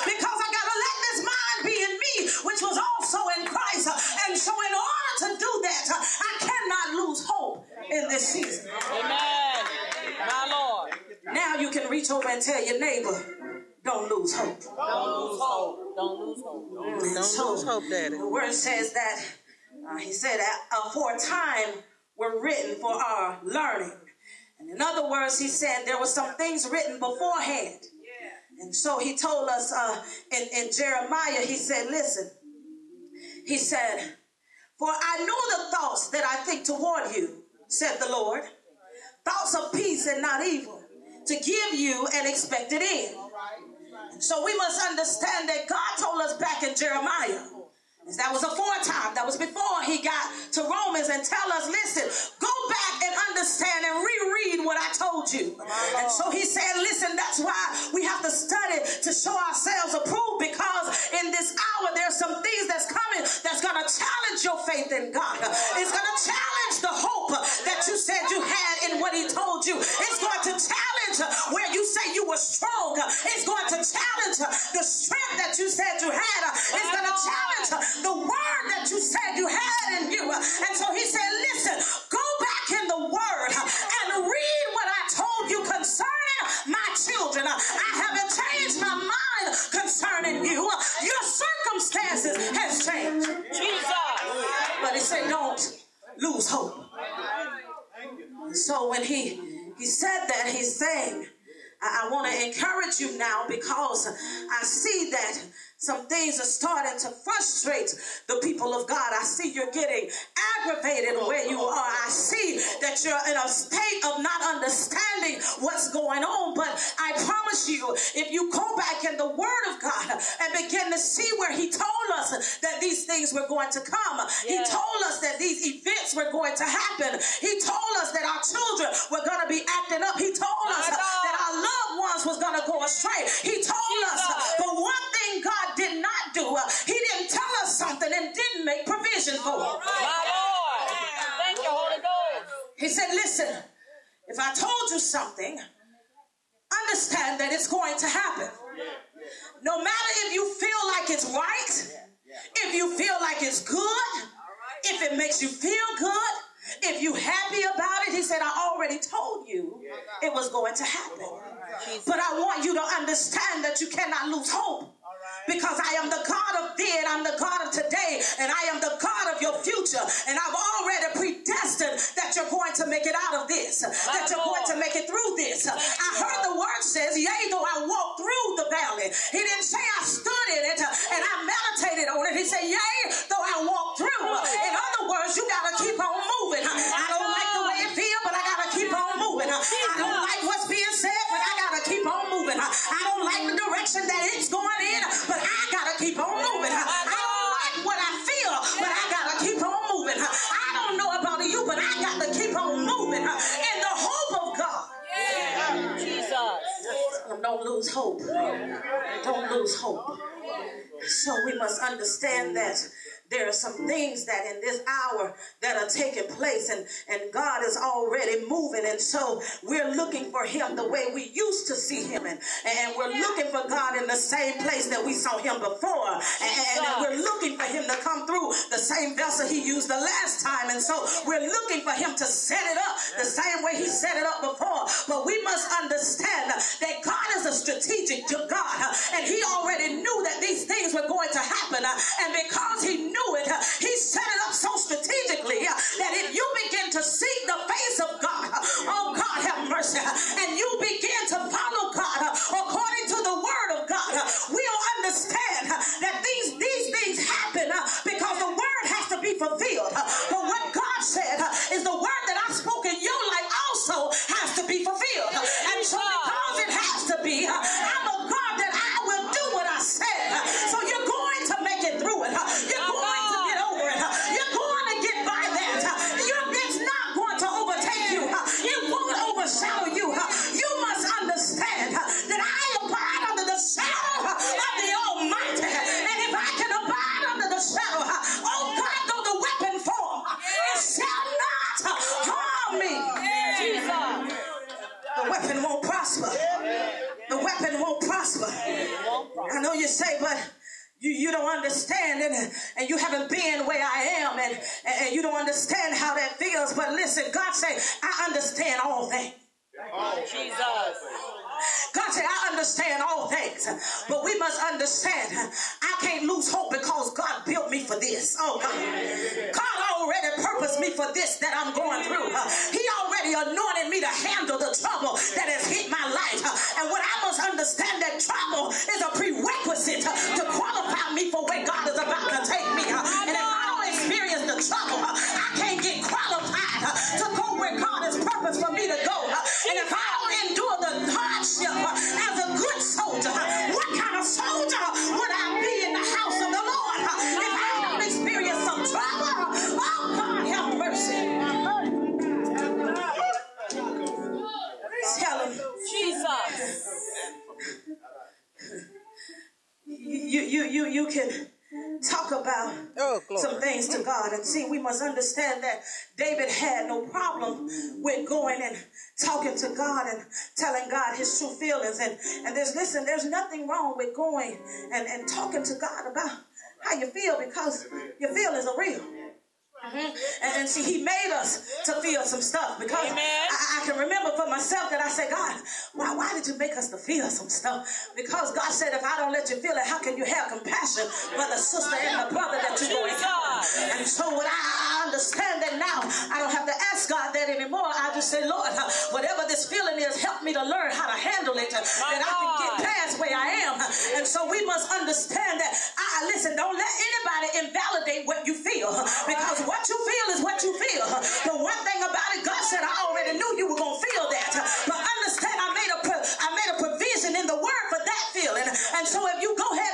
because I got to let this mind be in me, which was also in Christ. And so in order to do that, I cannot lose hope in this season. Amen. My Lord. Now you can reach over and tell your neighbor, don't lose hope. Don't lose hope. Don't lose hope. Don't lose hope, Daddy. The word says that, he said, for a time were written for our learning. And in other words, he said there were some things written beforehand. And so he told us in Jeremiah, he said, listen, he said, for I know the thoughts that I think toward you, said the Lord, thoughts of peace and not evil, to give you an expected end. So we must understand that God told us back in Jeremiah, that was a foretime, that was before he got to Romans, and tell us, listen, go back and understand and reread what I told you. And so he said, listen, that's why we have to study to show ourselves approved, because in this hour there's some things that's coming that's going to challenge your faith in God. It's going to challenge the hope that you said you had in what he told you. It's going to challenge where you say you were strong. It's going to challenge the strength that you said you had. It's going to challenge the word that you said you had in you. And so he said, listen, go back in the word and read what I told you concerning my children. I haven't changed my mind concerning you. Your circumstances has changed. Jesus. But he said, don't lose hope. So when he said that, he's saying, I want to encourage you now, because I see that some things are starting to frustrate the people of God. I see you're getting aggravated where you are. I see that you're in a state of not understanding what's going on. But I promise you, if you go back in the Word of God and begin to see where he told us that these things were going to come. He told us that these events were going to happen. He told us that our children were going to be acting up. He told us that our loved ones was going to go astray. He told us, but one thing God did not do, he didn't tell us something and didn't make provision for it. My Lord. Thank you, Holy Ghost. He said, listen, if I told you something, understand that it's going to happen. No matter if you feel like it's right, if you feel like it's good, if it makes you feel good, if you're happy about it, he said, I already told you it was going to happen. But I want you to understand that you cannot lose hope. Because I am the God of then, I'm the God of today, and I am the God of your future. And I've already predestined that you're going to make it out of this, that you're going to make it through this. I heard the word says, yea, though I walk through the valley. He didn't say I stood in it and I meditated on it. He said, yea, though I walk through. In other words, you got to keep on moving. I don't like the way it feels, but I got to keep on moving. I don't like what's being said, but I got to keep on moving. I don't like the direction that it's going in, but I gotta keep on moving. I don't like what I feel, but I gotta keep on moving. I don't know about you, but I got to keep on moving in the hope of God. Jesus. Don't lose hope. Don't lose hope. So we must understand that there are some things that in this hour that are taking place, and God is already moving. And so we're looking for him the way we used to see him. And we're looking for God in the same place that we saw him before. And we're looking for him to come through the same vessel he used the last time. And so we're looking for him to set it up the same way he set it up before. But we must understand that God is a strategic God. And he already knew that these things were going to happen. And because he knew it, he set it up so strategically that if you begin to seek the face of God, oh God have mercy, and you begin to follow God according to the word of God, we'll understand that these things happen because the word has to be fulfilled. But what God said is the word that I spoke in your life also has to be fulfilled. And so because it has to be, I'm a God that I will do what I said. So you're going to make it through it. You're going to get over it. You're going to get by that. It's not going to overtake you. It won't overshadow you. You must understand that I abide under the shadow of the Almighty. And if I can abide under the shadow, oh God, though the weapon form, it shall not harm me. The weapon won't prosper. The weapon won't prosper. I know you say, but you don't understand, and you haven't been where I am, and you don't understand how that feels. But listen, God said, I understand all things. Jesus. God said, I understand all things, but we must understand I can't lose hope because God built me for this. Oh, God. God already purposed me for this that I'm going through. He already anointed me to handle the trouble that has hit my life. And what I must understand, that trouble is a prerequisite to qualify me for where God is about to take me. And if I don't experience the trouble, I can't get qualified to go where God has purposed for me to go. And if I don't endure the hardship as a good soldier, what kind of soldier would I be in the house of the Lord if I don't experience some trouble? Oh, God, have mercy. Tell him, Jesus. You can talk about some things to God. And see, we must understand that David had no problem with going and talking to God and telling God his true feelings. And there's nothing wrong with going and talking to God about how you feel, because your feelings are real. And see, he made us to feel some stuff, because I can remember for myself that I said, God, why did you make us to feel some stuff? Because God said, if I don't let you feel it, how can you have compassion for the sister and the brother that you're going to? And so when I understand that now, I don't have to ask God that anymore. I just say, Lord, whatever this feeling is, help me to learn how to handle it, that I can get past where I am. And so we must understand that, listen, don't let anybody invalidate what you feel, because what you feel is what you feel. The one thing about it, God said, I already knew you were going to feel that. But understand, I made a provision in the word for that feeling. And so if you go ahead